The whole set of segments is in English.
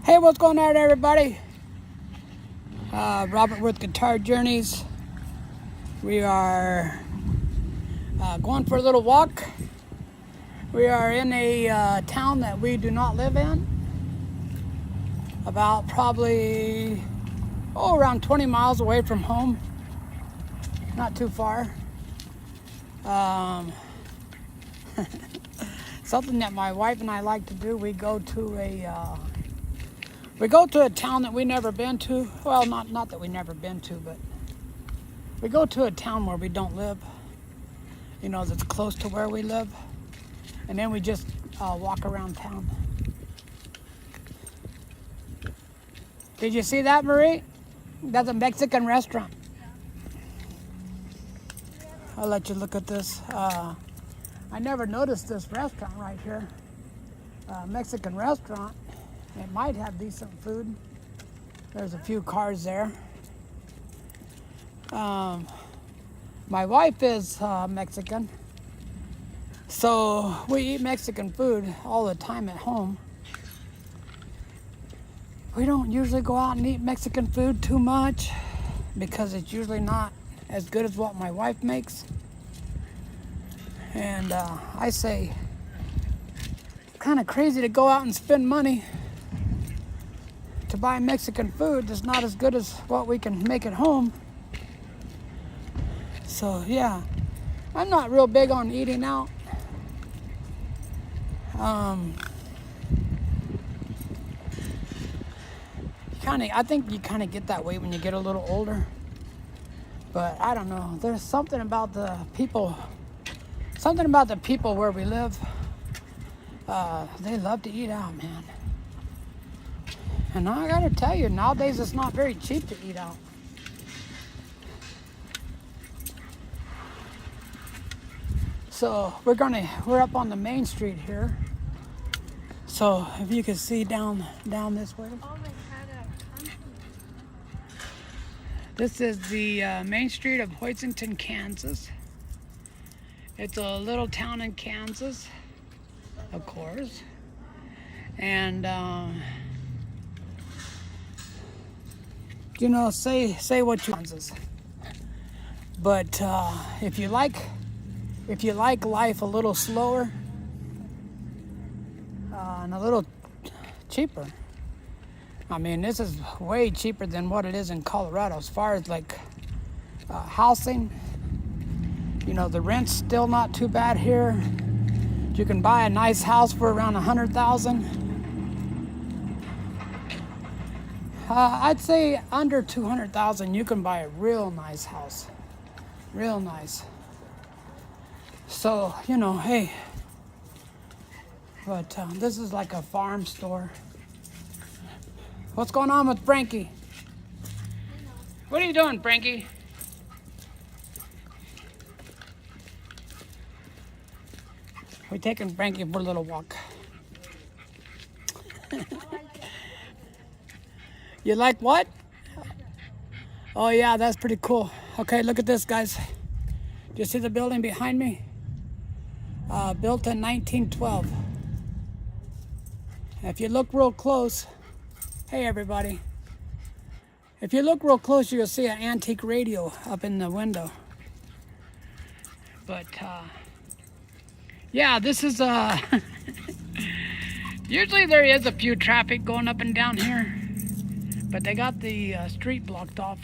Hey, what's going on, everybody? Robert with Guitar Journeys. We are going for a little walk. We are in a town that we do not live in. About probably, around 20 miles away from home. Not too far. Something that my wife and I like to do, we go to a town that we never been to. Well, not that we never been to, but we go to a town where we don't live. You know, that's close to where we live. And then we just walk around town. Did you see that, Marie? That's a Mexican restaurant. I'll let you look at this. I never noticed this restaurant right here. Mexican restaurant. It might have decent food. There's a few cars there. My wife is Mexican. So we eat Mexican food all the time at home. We don't usually go out and eat Mexican food too much because it's usually not as good as what my wife makes. And I say, it's kind of crazy to go out and spend money to buy Mexican food that's not as good as what we can make at home. So yeah, I'm not real big on eating out. I think you kind of get that way when you get a little older. But I don't know. There's something about the people where we live. They love to eat out, man. And I gotta tell you, nowadays it's not very cheap to eat out. So we're up on the main street here. So if you can see down this way. This is the main street of Hoisington, Kansas. It's a little town in Kansas, of course. And you know, say what you want. But if you like life a little slower and a little cheaper, I mean, this is way cheaper than what it is in Colorado as far as like housing. You know, the rent's still not too bad here. You can buy a nice house for around $100,000. I'd say under $200,000 you can buy a real nice house. Real nice. So, you know, hey. But this is like a farm store. What's going on with Frankie? What are you doing, Frankie? We're taking Frankie for a little walk. You like what? Oh yeah, that's pretty cool. Okay, look at this, guys. Do you see the building behind me? Built in 1912. If you look real close, hey everybody. If you look real close, you'll see an antique radio up in the window. But yeah, this is usually there is a few traffic going up and down here, but they got the street blocked off.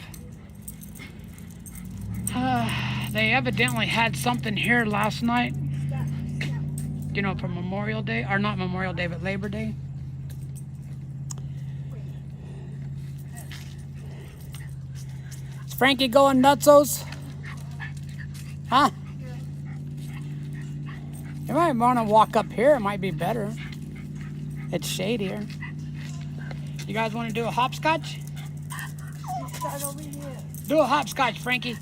They evidently had something here last night, you know, for Memorial Day, or not Memorial Day, but Labor Day. Is Frankie going nutsos? Huh? You might want to walk up here. It might be better. It's shadier. You guys want to do a hopscotch? Do a hopscotch, Frankie.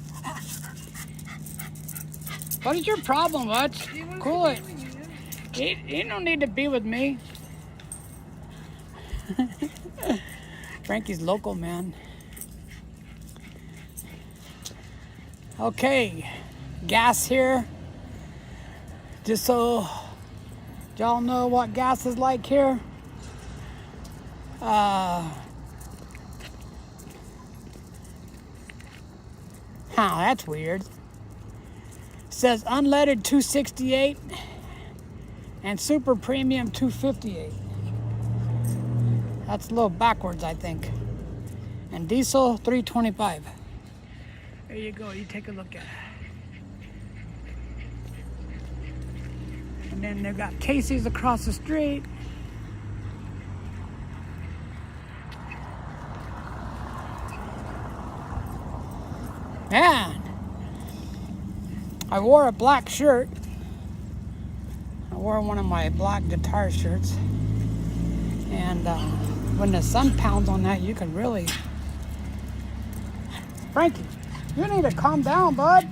What is your problem, Butch? Cool it. You don't need to be with me. Frankie's local, man. Okay, gas here. Just so y'all know what gas is like here. That's weird. It says unleaded 268 and super premium 258. That's a little backwards, I think. And diesel 325. There you go, you take a look at it. And then they've got Casey's across the street. Man, I wore a black shirt. I wore one of my black guitar shirts. And when the sun pounds on that, you can really... Frankie, you need to calm down, bud.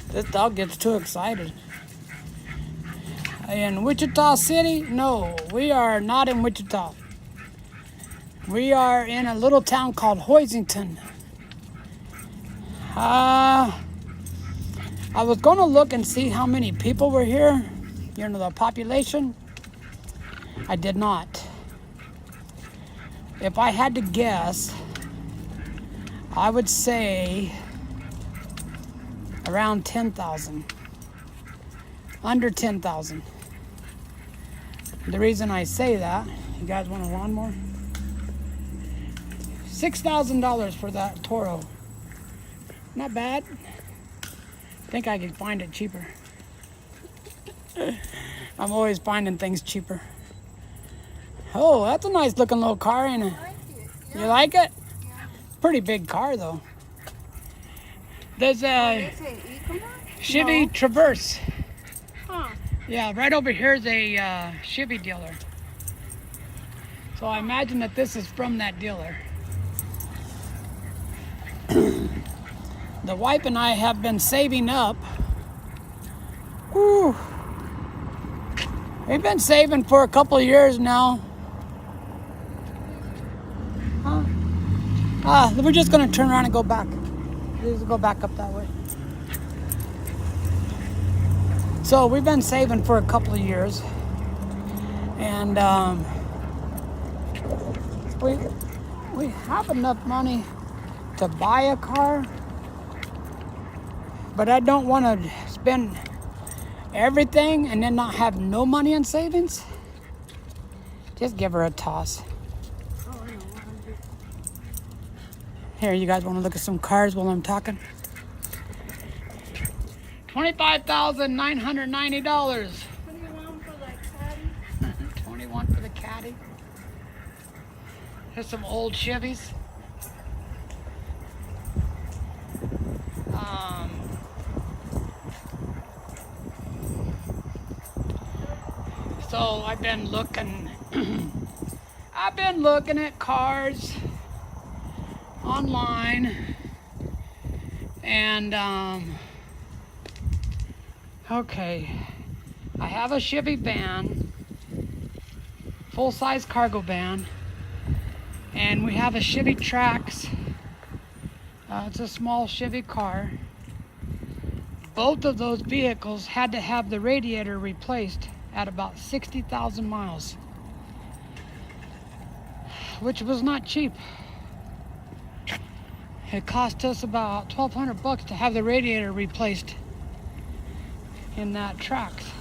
This dog gets too excited. In Wichita City? No, we are not in Wichita. We are in a little town called Hoisington. I was going to look and see how many people were here, you know, the population. I did not. If I had to guess, I would say around 10,000. Under 10,000. The reason I say that, you guys want a lawnmower? $6,000 for that Toro. Not bad. I think I could find it cheaper. I'm always finding things cheaper. Oh, that's a nice looking little car, ain't it? I like it. Yeah. You like it? Yeah. Pretty big car though. There's a Chevy Traverse. Huh. Yeah, right over here is a Chevy dealer. So I imagine that this is from that dealer. The wife and I have been saving up. Whew. We've been saving for a couple of years now. We're just gonna turn around and go back. Just go back up that way. So we've been saving for a couple of years, and we have enough money to buy a car, but I don't want to spend everything and then not have no money in savings. Just give her a toss. Here, you guys want to look at some cars while I'm talking? $25,990. $21 for the caddy. 21 for the caddy. Here's some old Chevys. So I've been looking. I've been looking at cars online, and okay, I have a Chevy van, full-size cargo van, and we have a Chevy Trax. It's a small Chevy car. Both of those vehicles had to have the radiator replaced at about 60,000 miles, which was not cheap. It cost us about $1,200 to have the radiator replaced in that Trax.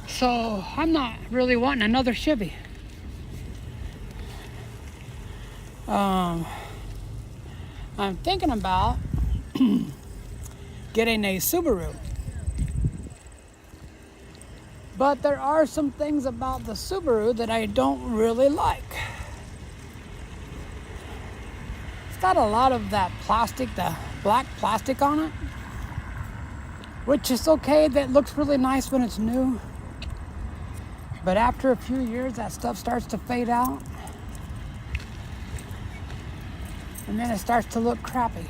So I'm not really wanting another Chevy. I'm thinking about getting a Subaru. But there are some things about the Subaru that I don't really like. It's got a lot of that plastic, the black plastic on it, which is okay. That looks really nice when it's new. But after a few years, that stuff starts to fade out. And then it starts to look crappy.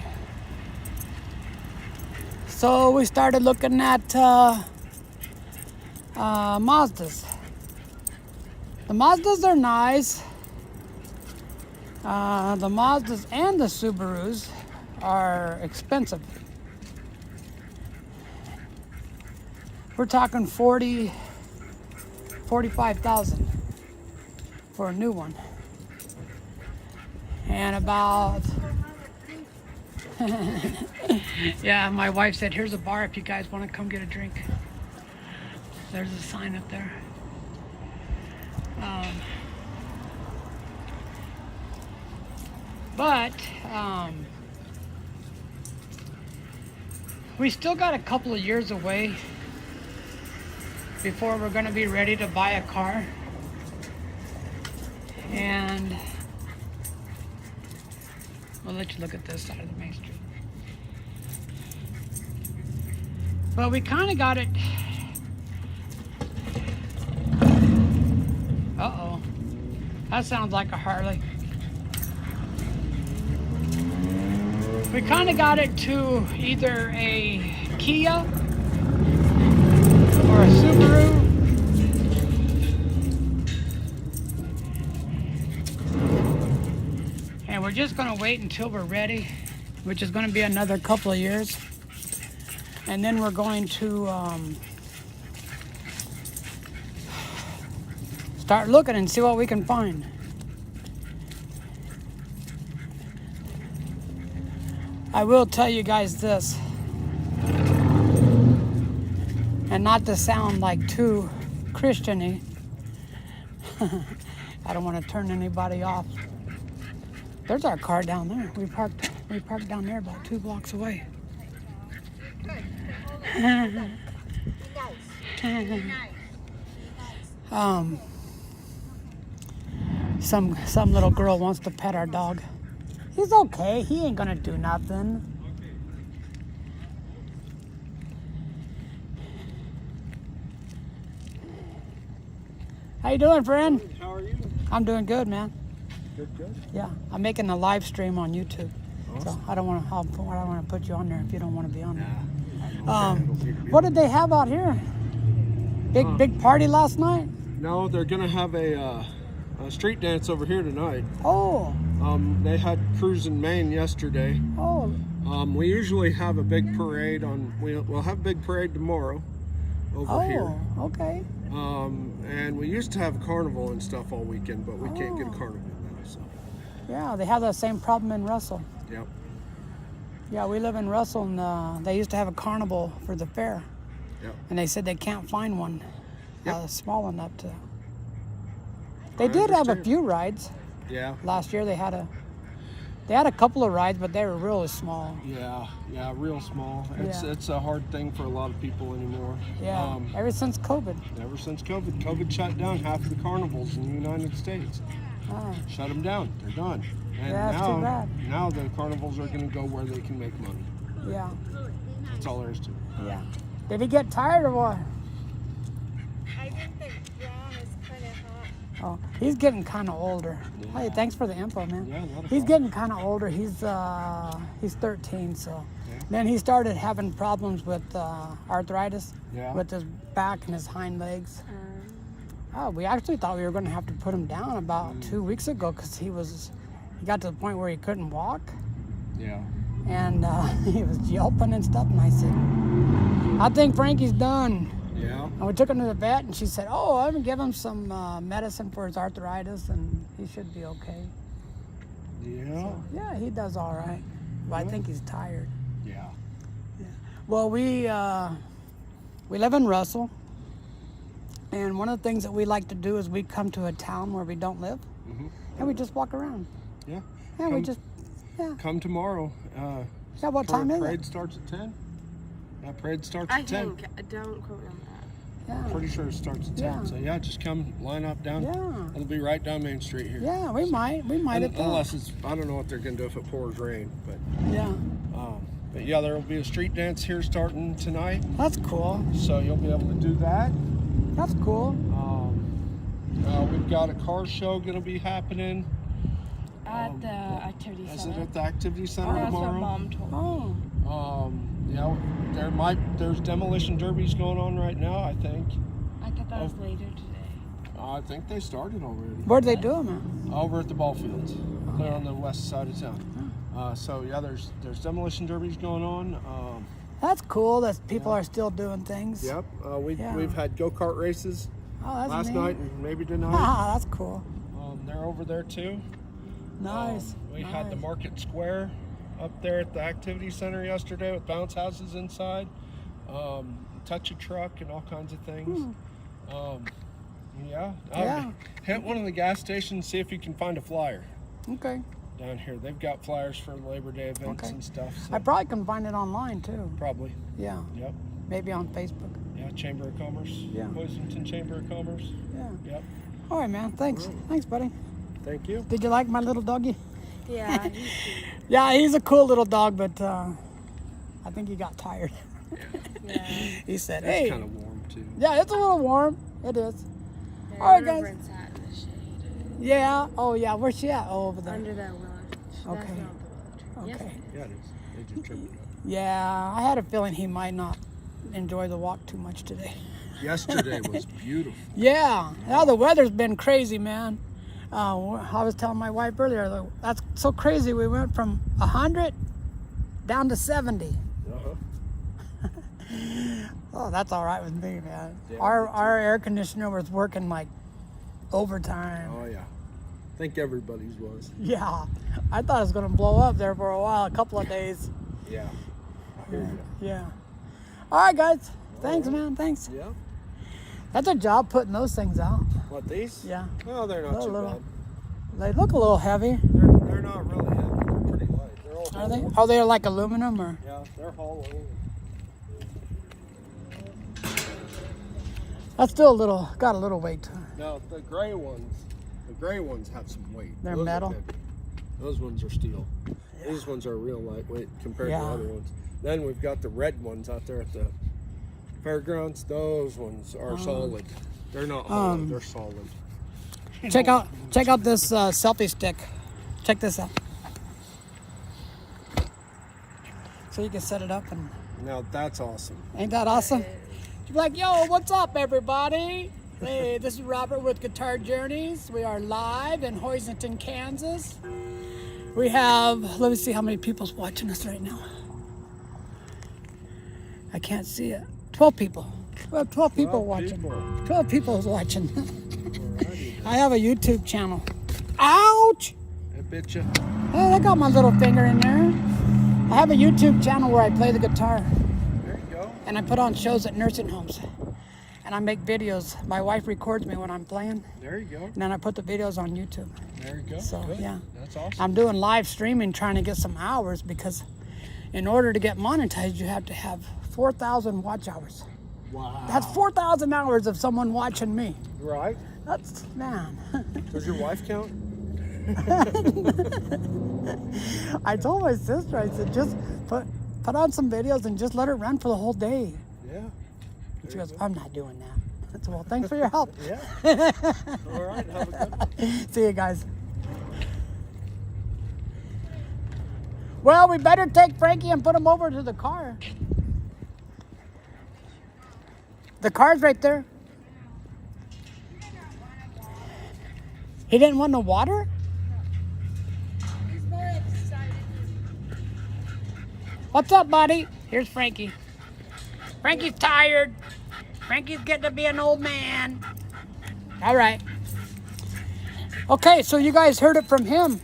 So we started looking at Mazdas. The Mazdas are nice. The Mazdas and the Subarus are expensive. We're talking 40, $45,000 for a new one. And about yeah, my wife said, here's a bar if you guys want to come get a drink. There's a sign up there. But we still got a couple of years away before we're going to be ready to buy a car. And we'll let you look at this side of the main street. But we kind of got it. Uh-oh. That sounds like a Harley. We kind of got it to either a Kia or a Subaru. And we're just going to wait until we're ready, which is going to be another couple of years. And then we're going to start looking and see what we can find. I will tell you guys this, and not to sound like too Christian-y, I don't want to turn anybody off. There's our car down there. We parked down there about 2 blocks away. Some little girl wants to pet our dog. He's okay. He ain't gonna do nothing. How you doing, friend? How are you? I'm doing good, man. Good. Yeah, I'm making a live stream on YouTube. Awesome. So I don't want to put you on there if you don't want to be on there. Nah. What did they have out here? Big party last night? No, they're gonna have a street dance over here tonight. Oh. They had Cruise in Maine yesterday. Oh. We usually have a big parade we'll have a big parade tomorrow over here. Oh, okay. And we used to have a carnival and stuff all weekend, but we can't get a carnival now, so. Yeah, they have that same problem in Russell. Yep. Yeah, we live in Russell, and they used to have a carnival for the fair. Yep. And they said they can't find one small enough to. They I did have a understand. few rides. Yeah. Last year they had a couple of rides, but they were really small. Yeah, real small. Yeah. It's a hard thing for a lot of people anymore. Yeah, ever since COVID. Ever since COVID shut down half of the carnivals in the United States. Oh, Shut them down. They're done. And Yeah, it's too bad. now the carnivals are going to go where they can make money. yeah, That's all there is to it. yeah. Did he get tired or what? I think the ground is kind of hot. Oh, he's getting kind of older. Yeah. Hey, thanks for the info, man. Yeah, not a He's problem. getting kind of older. He's 13, so. Yeah. Then he started having problems with arthritis Yeah. with his back and his hind legs. Oh, we actually thought we were going to have to put him down about 2 weeks ago because he got to the point where he couldn't walk, Yeah. and he was yelping and stuff. And I said, I think Frankie's done. Yeah. And we took him to the vet, and she said, oh, I'm going to give him some medicine for his arthritis, and he should be okay. Yeah. Yeah, he does all right. But I think he's tired. Yeah. Well, we live in Russell, and one of the things that we like to do is we come to a town where we don't live, Mhm. and we just walk around. Yeah. And we Come- just, yeah. Come tomorrow. Yeah, what time is Parade it? starts at 10. That parade starts I at 10. think. Don't quote me on that. Yeah. Pretty sure it starts at 10. Yeah. So yeah, just come line up down. Yeah. It'll be right down Main Street here. Yeah, we might at that. Unless it's, I don't know what they're gonna do if it pours rain, but Yeah, yeah, there will be a street dance here starting tonight, that's cool. so you'll be able to do that. That's cool. We've got a car show gonna be happening. At the activity Is center. it at the activity center That's what tomorrow? Mom told me. Oh, Yeah, there's demolition derbies going on right now, I think. I thought that was later today. I think they started already. where'd they do them Over at the ball fields. They're on the west side of town. So yeah, there's demolition derbies going on. at? That's cool that people are still doing things. Yep. Yeah. We've had go-kart races. Oh, that's last neat. night and maybe tonight. Ah, that's cool. They're over there too. Nice. We had the nice. Market Square up there at the activity center yesterday with bounce houses inside, touch a truck and all kinds of things. Yeah. Hit one of the gas stations, see if you can find a flyer Okay. down here. They've got flyers for Labor Day events and stuff. So I probably can find it online too. probably. Yeah. Yep. Maybe on Facebook. Yeah. Chamber of Commerce. Yeah. Hoisington Chamber of Commerce. Yeah. Yep. All right, man. Thanks. Thanks, buddy. Thank you. Did you like my little doggy? Yeah, he's cute. Yeah, he's a cool little dog, but I think he got tired. Yeah. He said, It's "Hey." kind of warm too. Yeah, it's a little warm. It is. Yeah, All right, guys. Reverend's hat in the shade. Yeah. Oh, yeah. Where's she at? Oh, over there. Under that willow tree. That's Okay. not the willow tree. Yes, Okay. Yeah, it is. They just trimmed it up. Yeah, I had a feeling he might not enjoy the walk too much today. Yesterday was beautiful. Yeah, the weather's been crazy, man. I was telling my wife earlier, like, that's so crazy. We went from 100 down to 70. Uh-huh. Oh, that's all right with me, man. Yeah, Our air conditioner was working like overtime. Oh yeah. I think everybody's was. Yeah, I thought it was gonna blow up there for a while, a couple of days. Yeah. I hear you. Yeah. All right, guys. Thanks, man. Thanks. Yeah. That's a job putting those things out. What, these? Yeah. Oh, they're not too bad. They look a little heavy. They're not really heavy. They're pretty light. They're all Are they? hollow. Are they like aluminum or? Yeah, they're hollow. That's still got a little weight to it. Now the gray ones have some weight. They're Those are metal? heavy. Those ones are steel. These ones are real lightweight compared to Yeah. other ones. Then we've got the red ones out there at the fairgrounds. Those ones are solid. They're not hollow. They're solid. Check out this selfie stick. Check this out. So you can set it up and Now that's awesome. ain't that awesome? You'd be like, yo, what's up, everybody? Hey, this is Robert with Guitar Journeys. We are live in Hoisington, Kansas. We have, let me see how many people's watching us right now. I can't see it. 12 people. We have 12 people 12 watching. people. 12 people is watching. Alrighty. I have a YouTube channel. Ouch! I bet you. Hey, I got my little finger in there. I have a YouTube channel where I play the guitar. There you go. And I put on shows at nursing homes. And I make videos. My wife records me when I'm playing. There you go. And then I put the videos on YouTube. There you go. So, Good. yeah. That's awesome. I'm doing live streaming, trying to get some hours, because in order to get monetized, you have to have 4,000 watch hours. Wow. That's 4,000 hours of someone watching me. Right. That's, man. Does your wife count? I told my sister, I said, just put on some videos and just let it run for the whole day. Yeah. She goes, I'm not doing that. I said, well, thanks for your help. Yeah. All right. Have a good one. See you guys. Well, we better take Frankie and put him over to the car. The car's right there. He didn't want no water? He's more excited. What's up, buddy? Here's Frankie. Frankie's tired. Frankie's getting to be an old man. All right. Okay, so you guys heard it from him.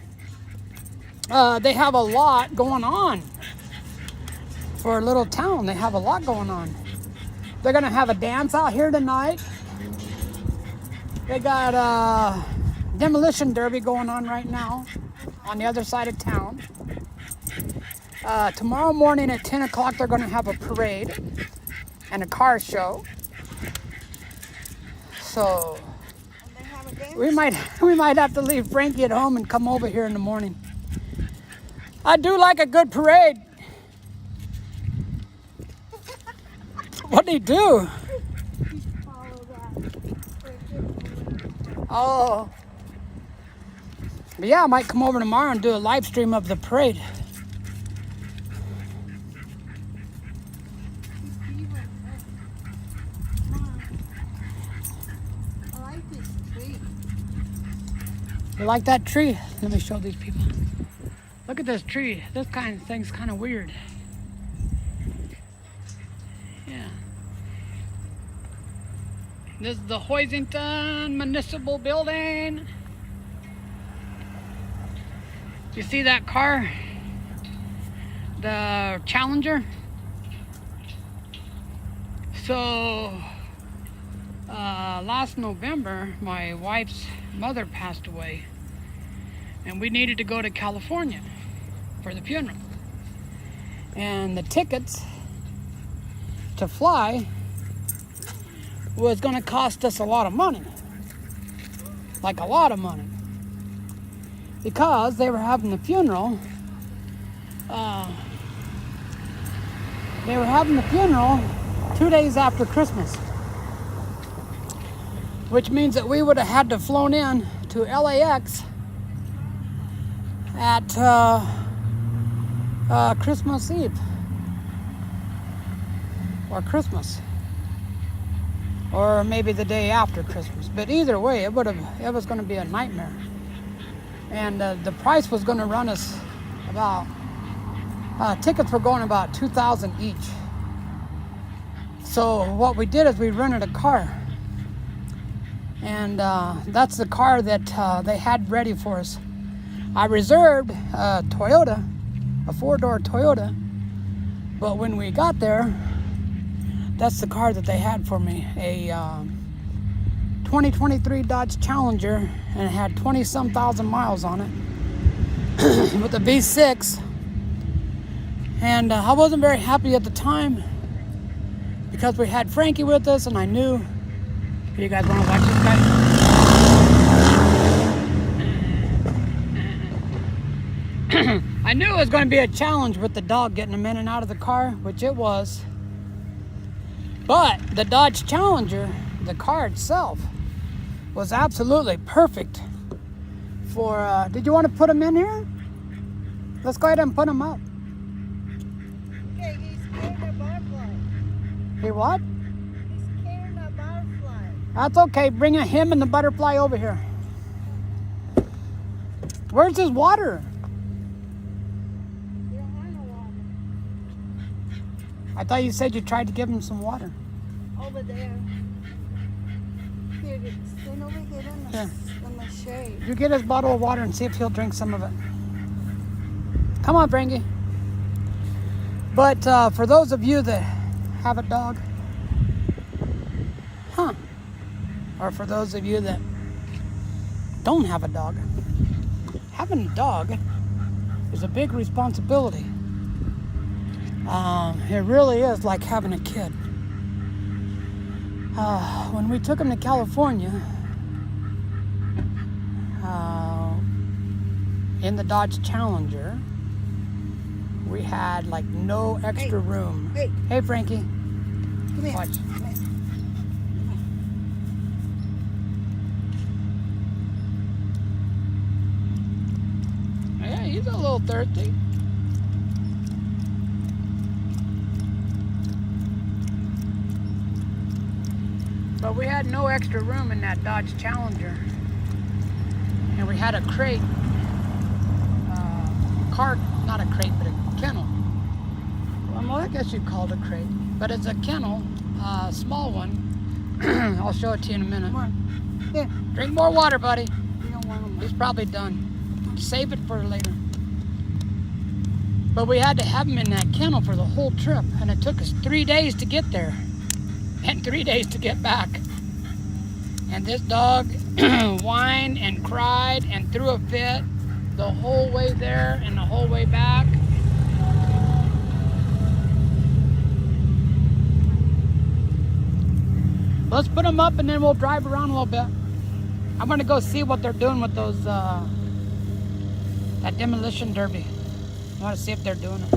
They have a lot going on. For a little town, they have a lot going on. They're going to have a dance out here tonight. They got demolition derby going on right now on the other side of town. Tomorrow morning at 10 o'clock, they're going to have a parade and a car show. So And they have a dance. we might have to leave Frankie at home and come over here in the morning. I do like a good parade. What'd he do? Follow that. Oh. But yeah, I might come over tomorrow and do a live stream of the parade. I like this tree. You like that tree? Let me show these people. Look at this tree. This kind of thing's kind of weird. Yeah. This is the Hoisington Municipal Building. You see that car? The Challenger. So, last November, my wife's mother passed away, and we needed to go to California for the funeral. And the tickets to fly was going to cost us a lot of money. Like a lot of money. Because they were having the funeral. They were having the funeral 2 days after Christmas. Which means that we would have had to flown in to LAX at Christmas Eve. Or Christmas. Or maybe the day after Christmas. But either way, it was going to be a nightmare. And the price was going to run us about, tickets were going about $2,000 each. So what we did is we rented a car. And that's the car that they had ready for us. I reserved a Toyota, a 4-door Toyota. But when we got there, that's the car that they had for me, a 2023 Dodge Challenger, and it had 20-some thousand miles on it with a V6. And I wasn't very happy at the time because we had Frankie with us, and I knew. You guys want to watch this guy? I knew it was going to be a challenge with the dog getting him in and out of the car, which it was. But the Dodge Challenger, the car itself, was absolutely perfect for, did you want to put him in here? Let's go ahead and put him up. Okay, he's carrying a butterfly. He what? He's carrying a butterfly. That's okay, bring him and the butterfly over here. Where's his water? You don't want no water. I thought you said you tried to give him some water. Over there. Here, stand over here in the shade. You get his bottle of water and see if he'll drink some of it. Come on, Frankie. But for those of you that have a dog, or for those of you that don't have a dog, having a dog is a big responsibility. It really is like having a kid. When we took him to California, in the Dodge Challenger, we had like no extra room. Hey, Frankie. Come here. Watch. Come here. Yeah, he's a little thirsty. But we had no extra room in that Dodge Challenger. And we had a crate, not a crate, but a kennel. Well, I guess you'd call it a crate. But it's a kennel, small one. I'll show it to you in a minute. Come on. Here. Drink more water, buddy. You don't want him. He's probably done. Save it for later. But we had to have him in that kennel for the whole trip. And it took us 3 days to get there. And 3 days to get back. And this dog whined and cried and threw a fit the whole way there and the whole way back. Let's put them up and then we'll drive around a little bit. I'm gonna go see what they're doing with those, that demolition derby. I wanna see if they're doing it.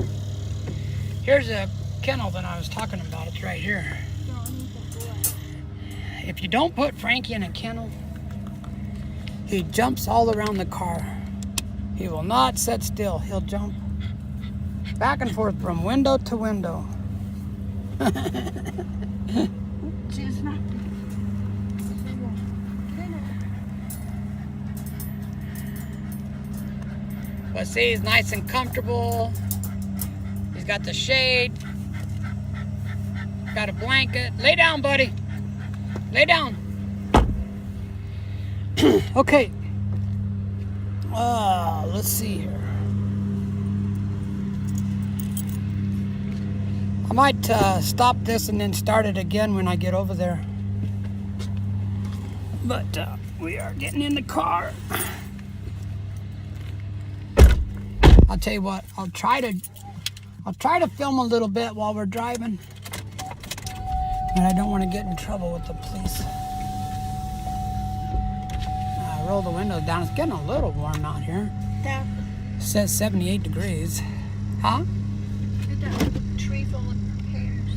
Here's a kennel that I was talking about. It's right here. If you don't put Frankie in a kennel, he jumps all around the car. He will not sit still. He'll jump back and forth from window to window. She's not. But see, he's nice and comfortable. He's got the shade. Got a blanket. Lay down, buddy. Lay down. Okay. Let's see here. I might stop this and then start it again when I get over there. But we are getting in the car. I'll tell you what. I'll try to film a little bit while we're driving, but I don't want to get in trouble with the police. Roll the windows down. It's getting a little warm out here. That, It says 78 degrees. Huh? that tree full of pears.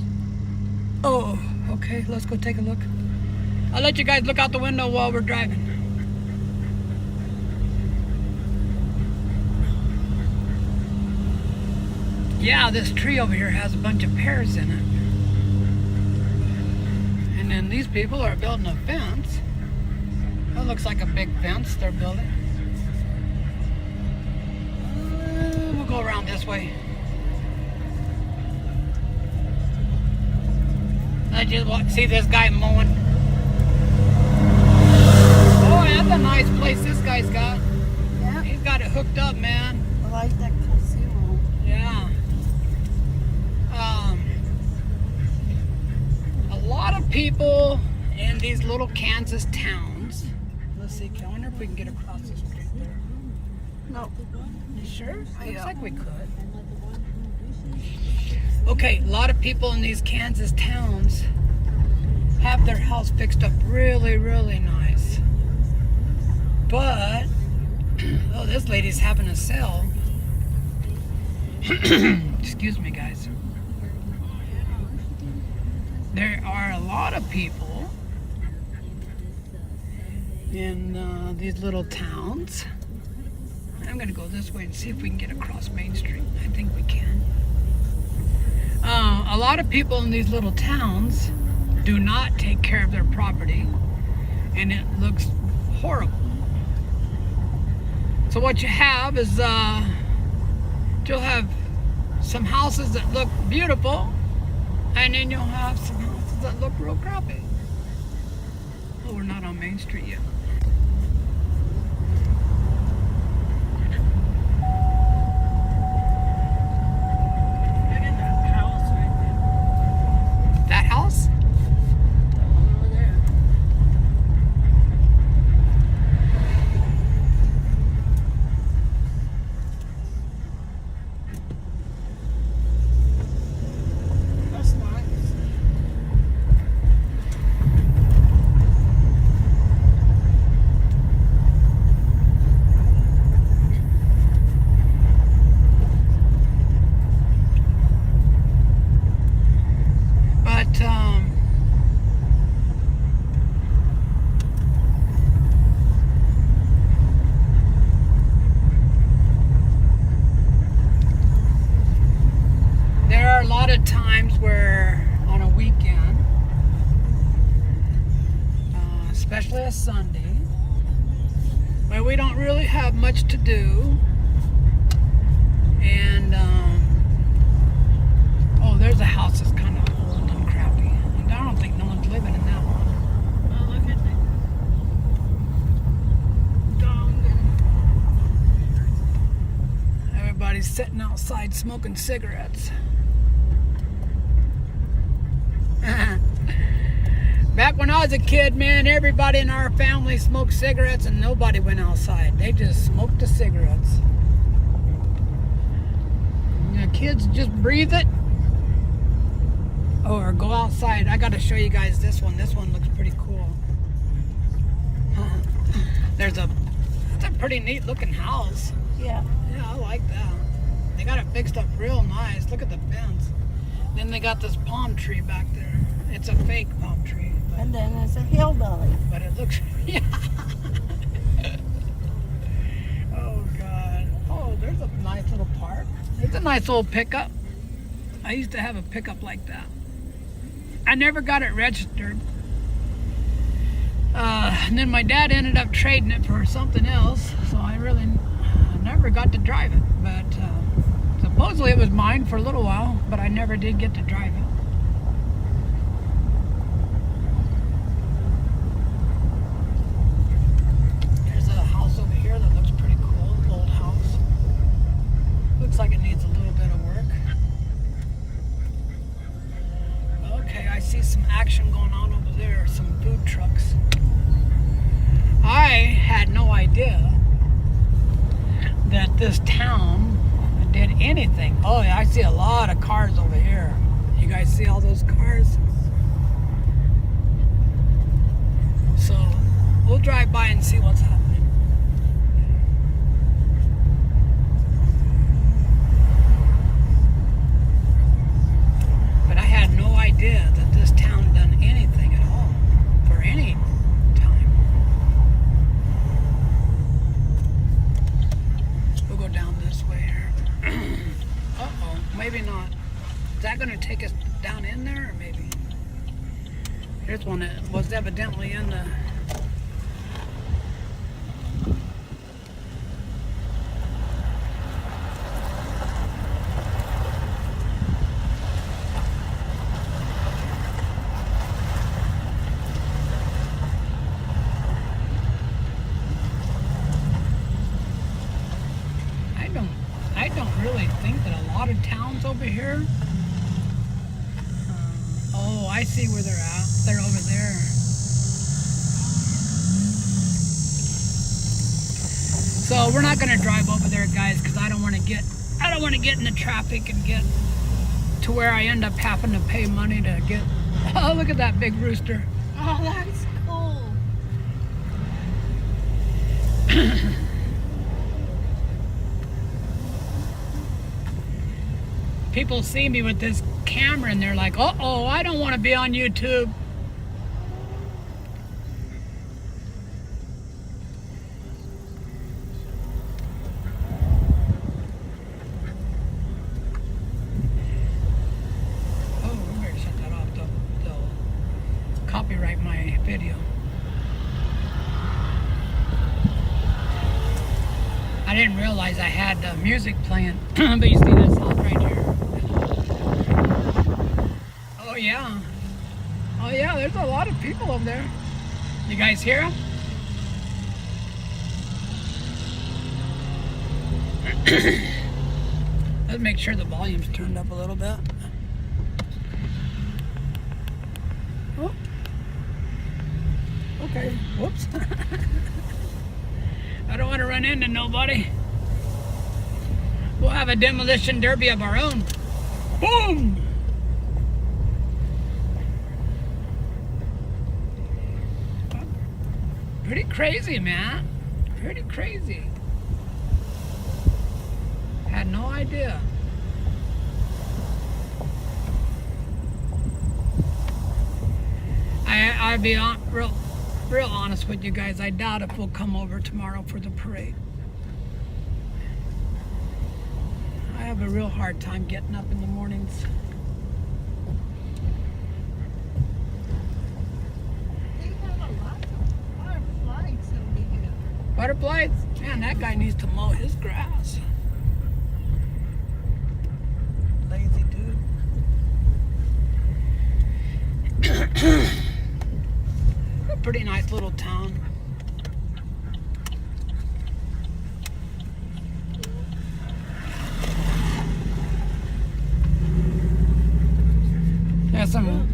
Oh, okay. Let's go take a look. I'll let you guys look out the window while we're driving. Yeah, this tree over here has a bunch of pears in it. And then these people are building a fence. That looks like a big fence they're building. We'll go around this way. I just see this guy mowing. Oh, that's a nice place this guy's got. Yeah. He's got it hooked up, man. I like that casino. Yeah. A lot of people in these little Kansas towns. Let's see, I wonder if we can get across the street there. No. You sure? Yeah. Looks like we could. Okay, a lot of people in these Kansas towns have their house fixed up really, really nice. But, oh, this lady's having a sale. Excuse me, guys. There are a lot of people in these little towns. I'm going to go this way and see if we can get across Main Street. I think we can. A lot of people in these little towns do not take care of their property, and it looks horrible. So what you have is you'll have some houses that look beautiful, and then you'll have some houses that look real crappy. Oh, we're not on Main Street yet. Look at that house right there. That house? That one over there. That's nice. But there are a lot of times where on a weekend, especially a Sunday, where we don't really have much to do, and oh, there's a house that's kind of old and crappy, and I don't think no one's living in that one. Oh, look at the dog and Everybody's sitting outside smoking cigarettes. Back when I was a kid, man, everybody in our family smoked cigarettes and nobody went outside. They just smoked the cigarettes. The kids just breathe it or go outside. I got to show you guys this one. This one looks pretty cool. It's a pretty neat looking house. yeah. Yeah, I like that. They got it fixed up real nice. Look at the fence. Then they got this palm tree back there. It's a fake palm tree. And then there's a hillbilly. But it looks, yeah. Oh, God. Oh, there's a nice little park. It's a nice little pickup. I used to have a pickup like that. I never got it registered. And then my dad ended up trading it for something else, so I really never got to drive it. But supposedly it was mine for a little while, but I never did get to drive it. action going on over there, some food trucks. I had no idea that this town did anything. Oh yeah, I see a lot of cars over here. You guys see all those cars? So we'll drive by and see what's happening. But I had no idea that this town done anything at all for any time. We'll go down this way here. Uh-oh, maybe not. Is that going to take us down in there, or maybe? Here's one that was evidently in the... I don't really think that a lot of towns over here... oh, I see where they're at. They're over there. So we're not gonna drive over there, guys, because I don't want to get in the traffic and get to where I end up having to pay money to get. Oh, look at that big rooster. Oh, that's cool. People see me with this camera and they're like, uh-oh, I don't want to be on YouTube. Oh, we better shut that off. They'll copyright my video. I didn't realize I had music playing, but you see this house right here. Oh yeah. Oh yeah, there's a lot of people over there. You guys hear them? Let's make sure the volume's turned up a little bit. Oh. Okay, whoops. I don't want to run into nobody. We'll have a demolition derby of our own. Boom! Pretty crazy, man. Pretty crazy. Had no idea. I'll be real honest with you guys. I doubt if we'll come over tomorrow for the parade. I have a real hard time getting up in the mornings. They have a lot of butterflies over here. Butterflies? Man, that guy needs to mow his grass. Lazy dude. A pretty nice little town.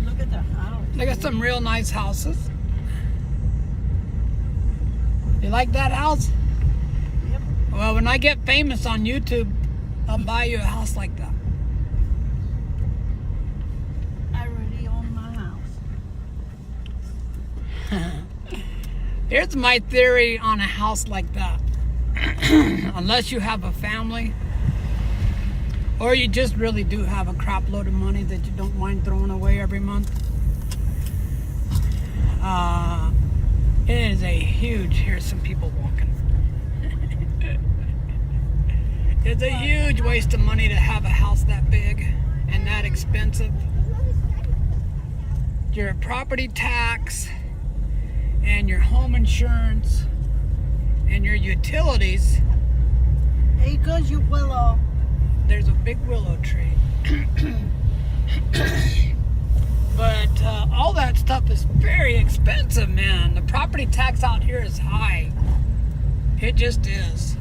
Look at the house. They got some real nice houses. You like that house? Yep. Well, when I get famous on YouTube, I'll buy you a house like that. I already own my house. Here's my theory on a house like that. Unless you have a family, or you just really do have a crap load of money that you don't mind throwing away every month. It is a huge, here's some people walking. It's a huge waste of money to have a house that big and that expensive. Your property tax and your home insurance and your utilities. Hey, goes your willow. There's a big willow tree. But all that stuff is very expensive, man. The property tax out here is high. It just is.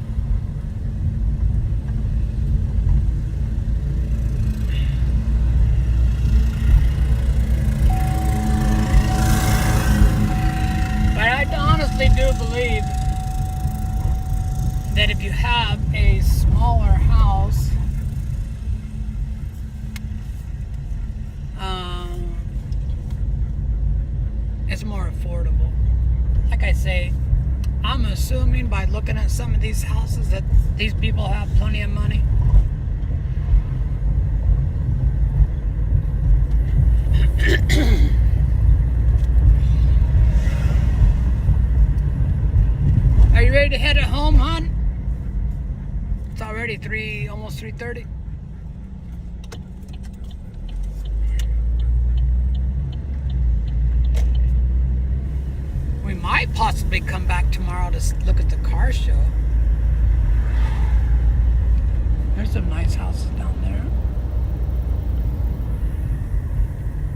have a smaller house, it's more affordable. Like I say, I'm assuming by looking at some of these houses that these people have plenty of money. Are you ready to head at home, hon? It's already almost 3:30. We might possibly come back tomorrow to look at the car show. There's some nice houses down there.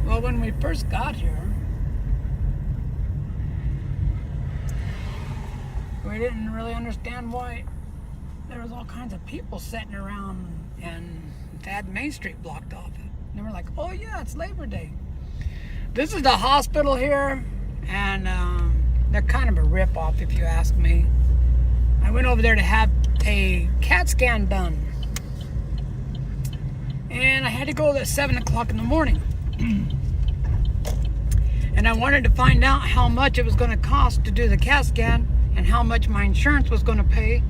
Well, when we first got here, we didn't really understand why there was all kinds of people sitting around and they had Main Street blocked off. And they were like, oh yeah, it's Labor Day. This is the hospital here, and they're kind of a rip-off if you ask me. I went over there to have a CAT scan done, and I had to go at 7 o'clock in the morning. And I wanted to find out how much it was going to cost to do the CAT scan and how much my insurance was going to pay.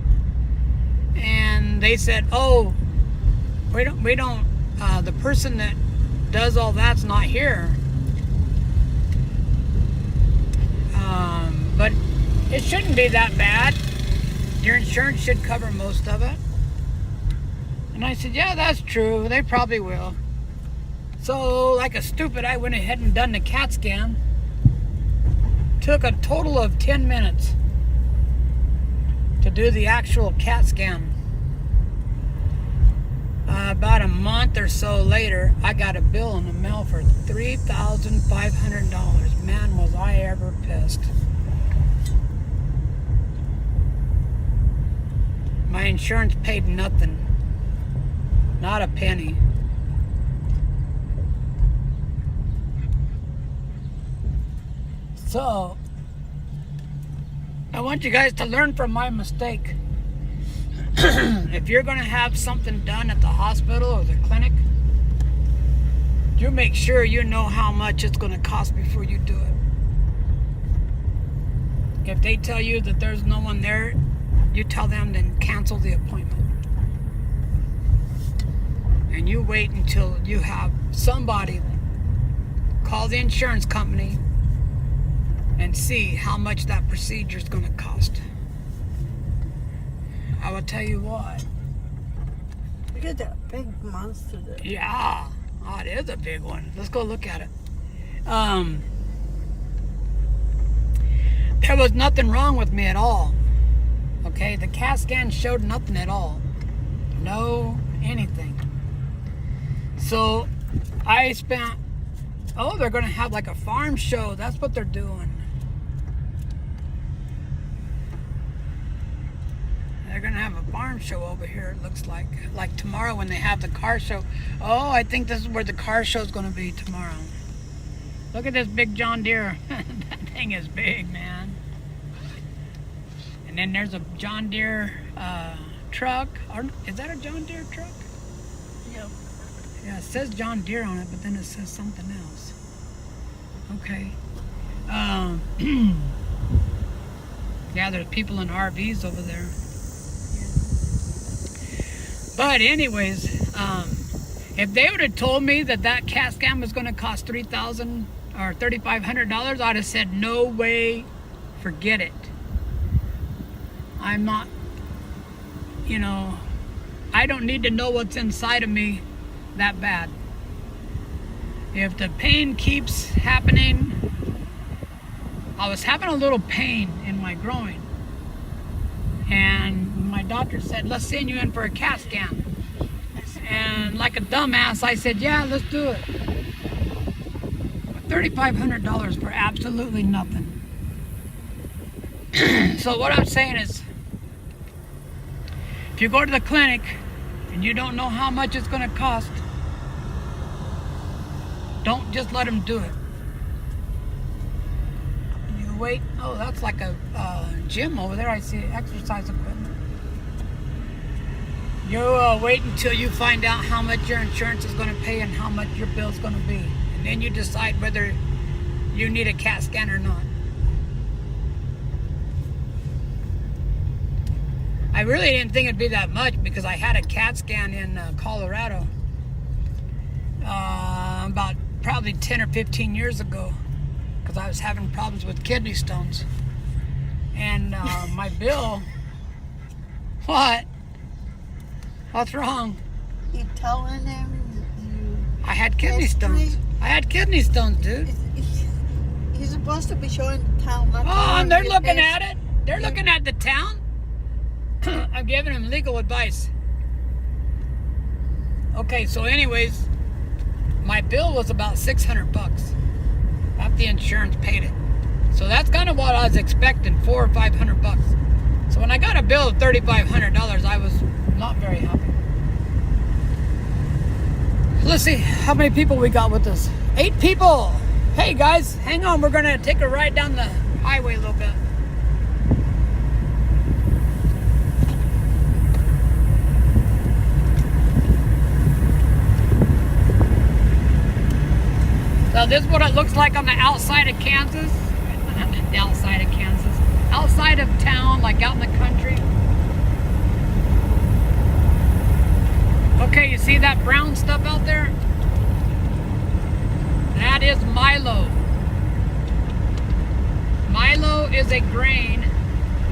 And they said, oh, we don't the person that does all that's not here. But it shouldn't be that bad. Your insurance should cover most of it. And I said, yeah, that's true. They probably will. So, like a stupid, I went ahead and done the CAT scan. Took a total of 10 minutes to do the actual CAT scan. About a month or so later, I got a bill in the mail for $3,500. Man, was I ever pissed. My insurance paid nothing. Not a penny. So, I want you guys to learn from my mistake. If you're going to have something done at the hospital or the clinic, you make sure you know how much it's going to cost before you do it. If they tell you that there's no one there, you tell them to cancel the appointment. And you wait until you have somebody call the insurance company and see how much that procedure is going to cost. I will tell you what. Look at that big monster there. Yeah, oh, it is a big one. Let's go look at it. There was nothing wrong with me at all. Okay, the CAT scan showed nothing at all. No anything. So I spent, oh, they're going to have like a farm show. That's what they're doing. They're going to have a farm show over here, it looks like. Like tomorrow when they have the car show. Oh, I think this is where the car show is going to be tomorrow. Look at this big John Deere. That thing is big, man. And then there's a John Deere truck. Or, is that a John Deere truck? Yep. Yeah, it says John Deere on it, but then it says something else. Okay. Yeah, there's people in RVs over there. But anyways, if they would have told me that CAT scan was going to cost $3,000 or $3,500, I'd have said, no way, forget it. I'm not, I don't need to know what's inside of me that bad. If the pain keeps happening, I was having a little pain in my groin. And my doctor said, let's send you in for a CAT scan. And like a dumbass, I said, yeah, let's do it. $3,500 for absolutely nothing. So what I'm saying is, if you go to the clinic and you don't know how much it's going to cost, don't just let them do it. You wait. Oh, that's like a gym over there. I see exercise equipment. You wait until you find out how much your insurance is going to pay and how much your bill's going to be. And then you decide whether you need a CAT scan or not. I really didn't think it'd be that much because I had a CAT scan in Colorado about probably 10 or 15 years ago because I was having problems with kidney stones. And my bill... What? What's wrong? You telling him I had kidney stones. I had kidney stones, dude. You're supposed to be showing the town. Not Oh, and they're your looking past- at it. They're looking at the town. I'm giving them legal advice. Okay, so anyways, my bill was about $600 after the insurance paid it. So that's kind of what I was expecting, $400 or $500. So when I got a bill of $3,500, I was not very happy. Let's see how many people we got with us. 8 people. Hey guys, hang on. We're gonna take a ride down the highway a little bit. So this is what it looks like on the outside of Kansas. The outside of Kansas. Outside of town, like out in the country. Okay, you see that brown stuff out there? That is Milo. Milo is a grain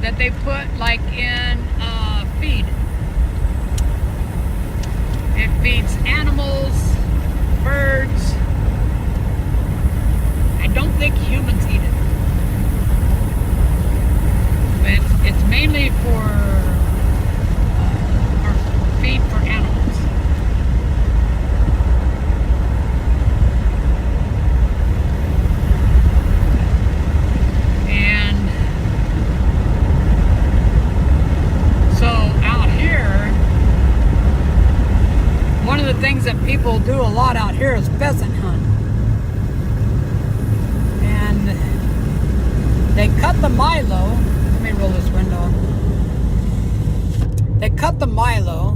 that they put like in feed. It feeds animals, birds. I don't think humans eat it. But it's mainly for feed for animals. And so out here, one of the things that people do a lot out here is pheasant hunt. And they cut the Milo. Let me roll this window. They cut the Milo.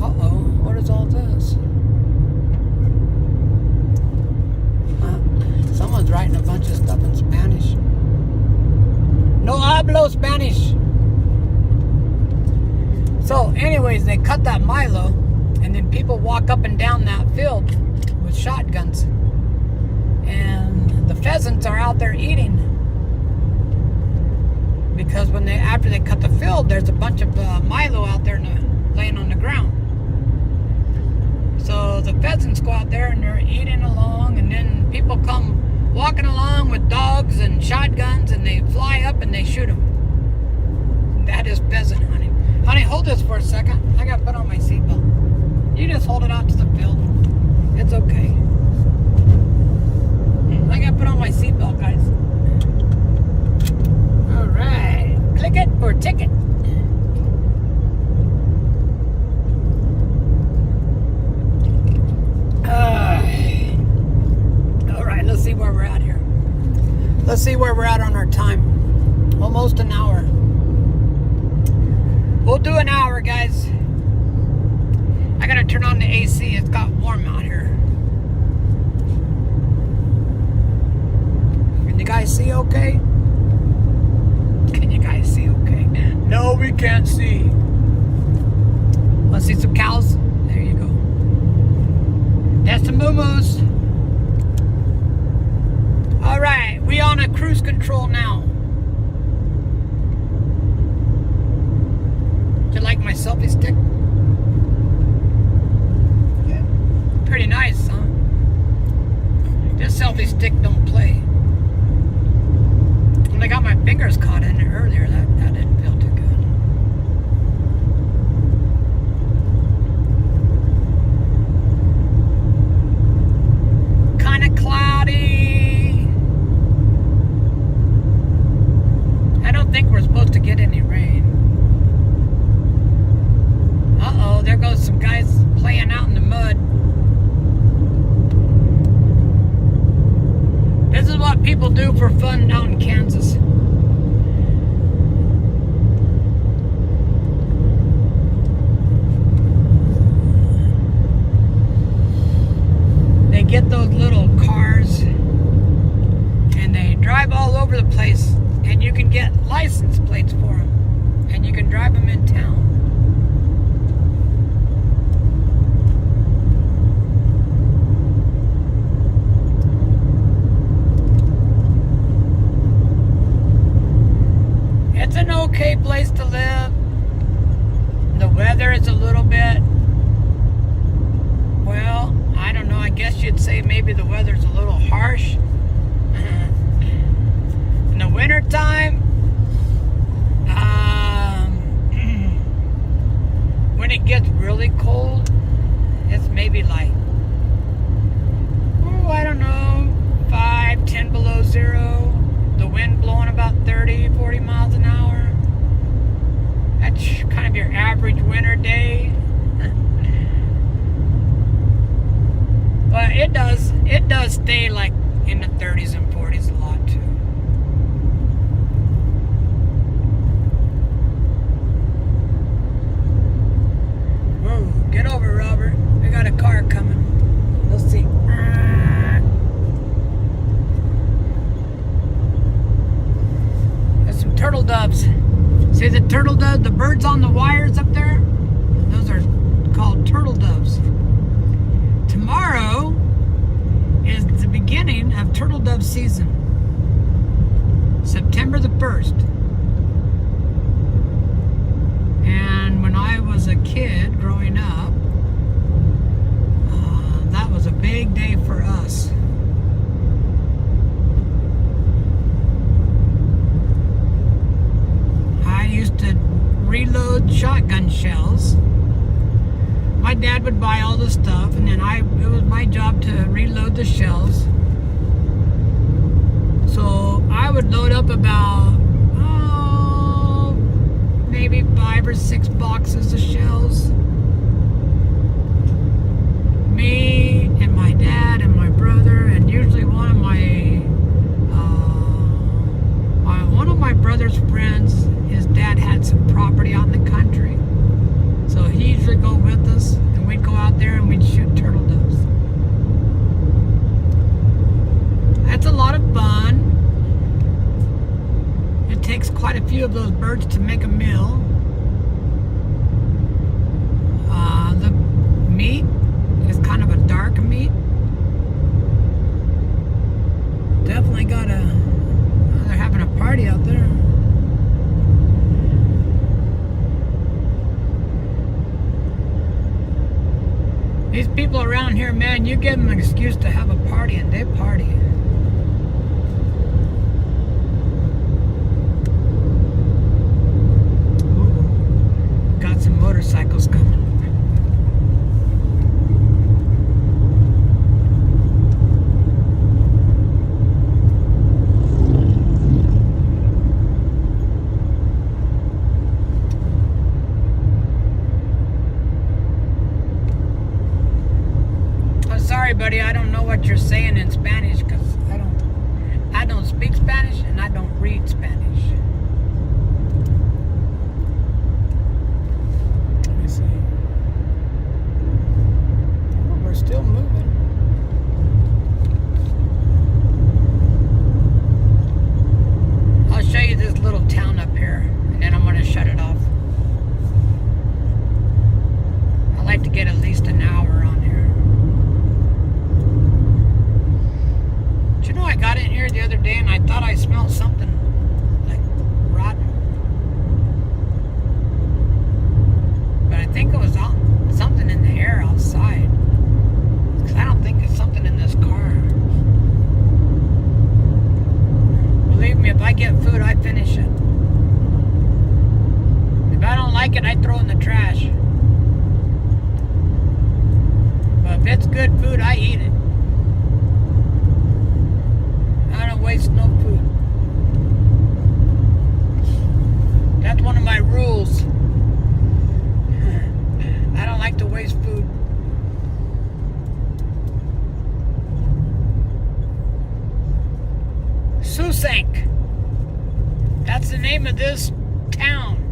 Uh-oh, what is all this? Someone's writing a bunch of stuff in Spanish. No hablo Spanish. So anyways, they cut that Milo, and then people walk up and down that field with shotguns. And the pheasants are out there eating. Because after they cut the field, there's a bunch of Milo out there laying on the ground. So the pheasants go out there and they're eating along, and then people come walking along with dogs and shotguns, and they fly up and they shoot them. That is pheasant hunting. Honey, hold this for a second. I got to put on my seatbelt. You just hold it out to the field. It's okay. I got to put on my seatbelt, guys. All right. Click it or ticket. All right, let's see where we're at here. Let's see where we're at on our time. Almost an hour. We'll do an hour, guys. I gotta turn on the AC. It's got warm out here. Can you guys see okay? Can you guys see okay? No, we can't see. Let's see some cows. There you go. That's the moo-moos. All right, we on a cruise control now. Do you like my selfie stick? Yeah. Pretty nice, huh? This selfie stick don't play. When I got my fingers caught in it earlier, that didn't feel too good. Kind of cloudy. I don't think we're supposed to get any rain. Uh-oh, there goes some guys playing out in the mud. This is what people do for fun out in Kansas. get those little cars and they drive all over the place, and you can get license plates for them, and you can drive them in town. It's an okay place to live. The weather is a little bit, well, I don't know, I guess you'd say maybe the weather's a little harsh. In the wintertime, when it gets really cold, it's maybe like, oh, I don't know, 5, 10 below zero. The wind blowing about 30, 40 miles an hour. That's kind of your average winter day. But it does stay like in the 30s and 40s a lot too. Whoa, get over, Robert. We got a car coming. Let's see. There's some turtle doves. See the turtle dove, the birds on the wires up there? Those are called turtle doves. Tomorrow is the beginning of turtle dove season. September the 1st. And when I was a kid growing up, that was a big day for us. I used to reload shotgun shells. My dad would buy all the stuff, and then it was my job to reload the shells. So I would load up about, maybe 5 or 6 boxes of shells. Me and my dad and my brother, and usually one of my brother's friends, his dad had some property out in the country. So he usually go with us, and we'd go out there and we'd shoot turtle doves. That's a lot of fun. It takes quite a few of those birds to make a meal. The meat is kind of a dark meat. Definitely they're having a party out there. These people around here, man, you give them an excuse to have a party and they party. Ooh, got some motorcycles coming. Sorry, buddy, I don't know what you're saying in Spanish because I don't speak Spanish and I don't read Spanish. Let me see. Oh, we're still moving. I'll show you this little town up here and then I'm going to shut it off. I like to get at least an hour on here. You know, I got in here the other day and I thought I smelled something like rotten. But I think it was something in the air outside. Because I don't think it's something in this car. Believe me, if I get food, I finish it. If I don't like it, I throw it in the trash. But if it's good food, I eat it. I don't waste no food. That's one of my rules. I don't like to waste food. Susank. That's the name of this town.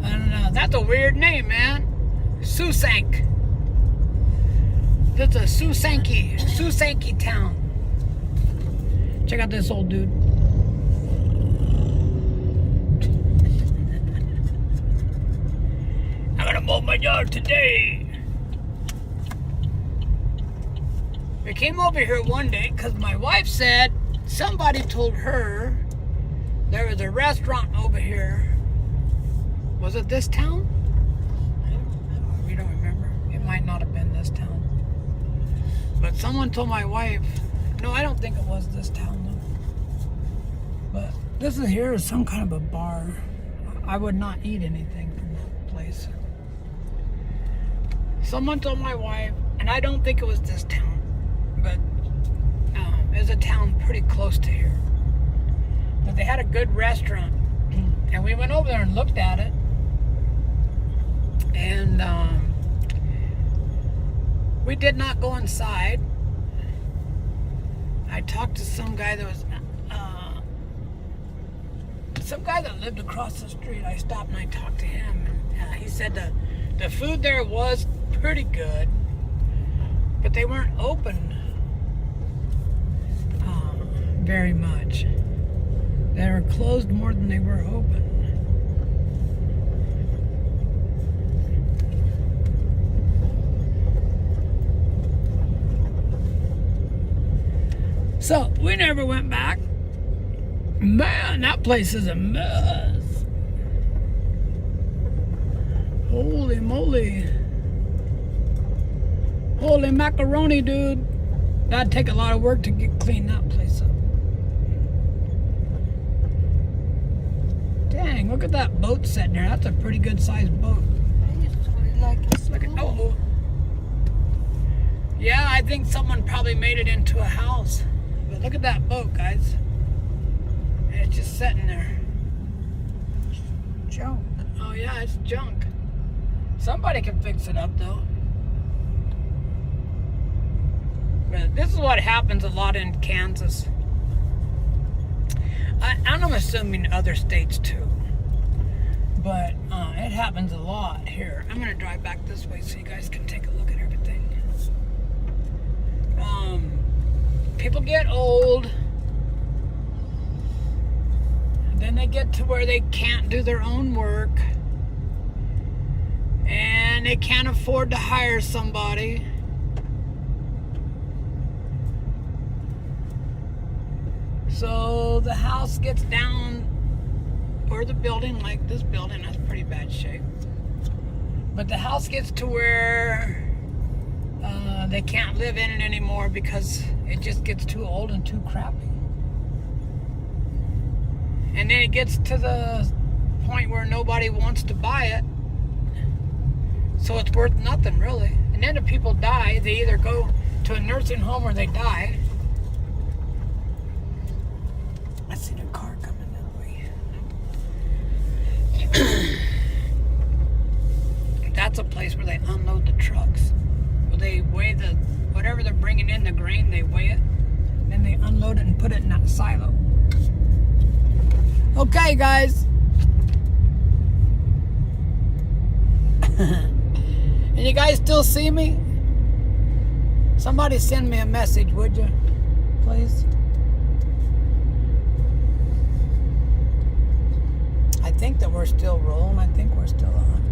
I don't know. That's a weird name, man. Susank. This is Susanki town. Check out this old dude. I'm gonna mow my yard today. We came over here one day because my wife said somebody told her there was a restaurant over here. Was it this town? We don't remember. It might not have been this town. But someone told my wife, no, I don't think it was this town though. But this is here is some kind of a bar. I would not eat anything from that place. Someone told my wife, and I don't think it was this town, but it's a town pretty close to here, that they had a good restaurant. And we went over there and looked at it. And we did not go inside. I talked to some guy that was some guy that lived across the street. I stopped and I talked to him, and he said the food there was pretty good, but they weren't open very much. They were closed more than they were open. So we never went back. Man, that place is a mess. Holy moly. Holy macaroni, dude. That'd take a lot of work to clean that place up. Dang, look at that boat sitting there. That's a pretty good sized boat. I used to really like it. Look at, oh. Yeah, I think someone probably made it into a house. But look at that boat, guys. It's just sitting there. Junk. Oh yeah, it's junk. Somebody can fix it up though. But this is what happens a lot in Kansas. And I'm assuming other states too. But it happens a lot here. I'm gonna drive back this way so you guys can take a look at everything. People get old. Then they get to where they can't do their own work. And they can't afford to hire somebody. So the house gets down, or the building, like this building, that's pretty bad shape. But the house gets to where they can't live in it anymore because it just gets too old and too crappy. And then it gets to the point where nobody wants to buy it. So it's worth nothing, really. And then if people die, they either go to a nursing home or they die. I seen a car coming that way. That's a place where they unload the trucks. Well, they weigh the, whatever they're bringing in, the grain, they weigh it. Then they unload it and put it in that silo. Okay, guys. And you guys still see me? Somebody send me a message, would you? Please. I think that we're still rolling. I think we're still on.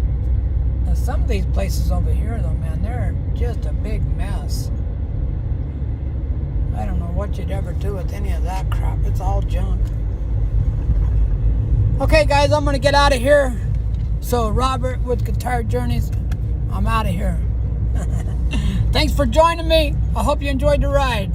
Now, some of these places over here, though, man, they're just a big mess. I don't know what you'd ever do with any of that crap. It's all junk. Okay, guys, I'm going to get out of here. So, Robert with Guitar Journeys, I'm out of here. Thanks for joining me. I hope you enjoyed the ride.